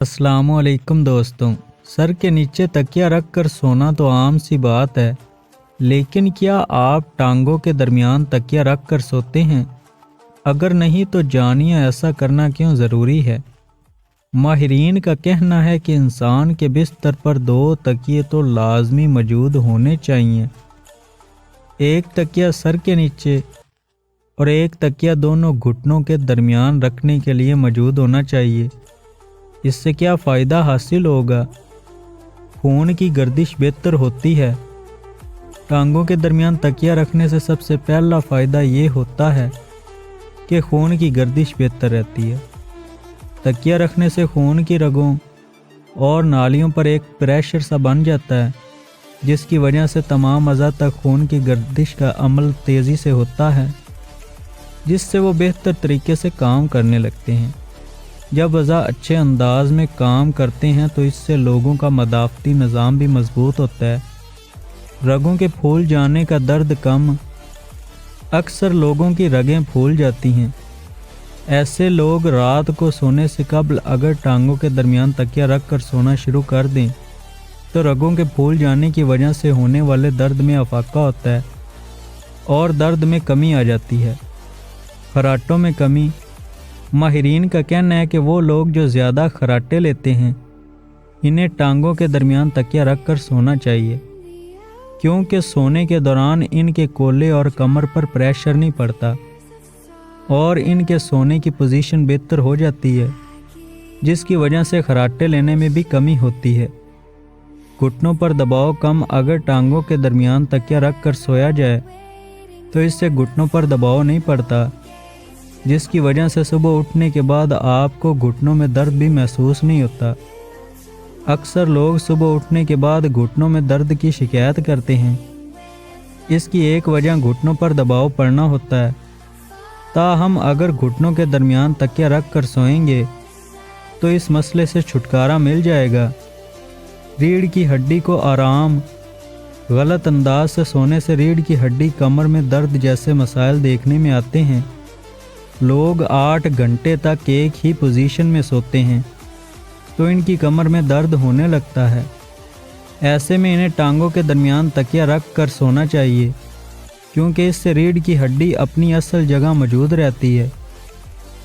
अस्सलाम वालेकुम दोस्तों। सर के नीचे तकिया रख कर सोना तो आम सी बात है, लेकिन क्या आप टांगों के दरमियान तकिया रख कर सोते हैं? अगर नहीं तो जानिए ऐसा करना क्यों ज़रूरी है। माहिरीन का कहना है कि इंसान के बिस्तर पर 2 तकिए तो लाजमी मौजूद होने चाहिए। एक तकिया सर के नीचे और एक तकिया दोनों घुटनों के दरमियान रखने के लिए मौजूद होना चाहिए। इससे क्या फ़ायदा हासिल होगा? खून की गर्दिश बेहतर होती है। टांगों के दरमियान तकिया रखने से सबसे पहला फ़ायदा ये होता है कि खून की गर्दिश बेहतर रहती है। तकिया रखने से खून की रगों और नालियों पर एक प्रेशर सा बन जाता है, जिसकी वजह से तमाम अज़ा तक खून की गर्दिश का अमल तेज़ी से होता है, जिससे वो बेहतर तरीके से काम करने लगते हैं। जब अज़ा अच्छे अंदाज में काम करते हैं तो इससे लोगों का मदाफ़ती निज़ाम भी मजबूत होता है। रगों के फूल जाने का दर्द कम। अक्सर लोगों की रगें फूल जाती हैं। ऐसे लोग रात को सोने से कबल अगर टांगों के दरमियान तकिया रख कर सोना शुरू कर दें तो रगों के फूल जाने की वजह से होने वाले दर्द में अफाका होता है और दर्द में कमी आ जाती है। खराटों में कमी। माहिरीन का कहना है कि वो लोग जो ज़्यादा खराटे लेते हैं, इन्हें टांगों के दरमियान तकिया रख कर सोना चाहिए, क्योंकि सोने के दौरान इनके कोले और कमर पर प्रेशर नहीं पड़ता और इनके सोने की पोजीशन बेहतर हो जाती है, जिसकी वजह से खराटे लेने में भी कमी होती है। घुटनों पर दबाव कम। अगर टांगों के दरमियान तकिया रख कर सोया जाए तो इससे घुटनों पर दबाव नहीं पड़ता, जिसकी वजह से सुबह उठने के बाद आपको घुटनों में दर्द भी महसूस नहीं होता। अक्सर लोग सुबह उठने के बाद घुटनों में दर्द की शिकायत करते हैं। इसकी एक वजह घुटनों पर दबाव पड़ना होता है। ताहम अगर घुटनों के दरमियान तकिया रख कर सोएंगे तो इस मसले से छुटकारा मिल जाएगा। रीढ़ की हड्डी को आराम। गलत अंदाज से सोने से रीढ़ की हड्डी, कमर में दर्द जैसे मसाइल देखने में आते हैं। लोग 8 घंटे तक एक ही पोजीशन में सोते हैं तो इनकी कमर में दर्द होने लगता है। ऐसे में इन्हें टांगों के दरमियान तकिया रख कर सोना चाहिए, क्योंकि इससे रीढ़ की हड्डी अपनी असल जगह मौजूद रहती है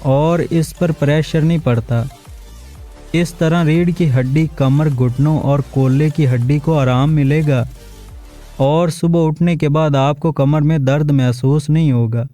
और इस पर प्रेशर नहीं पड़ता। इस तरह रीढ़ की हड्डी, कमर, घुटनों और कोल्हे की हड्डी को आराम मिलेगा और सुबह उठने के बाद आपको कमर में दर्द महसूस नहीं होगा।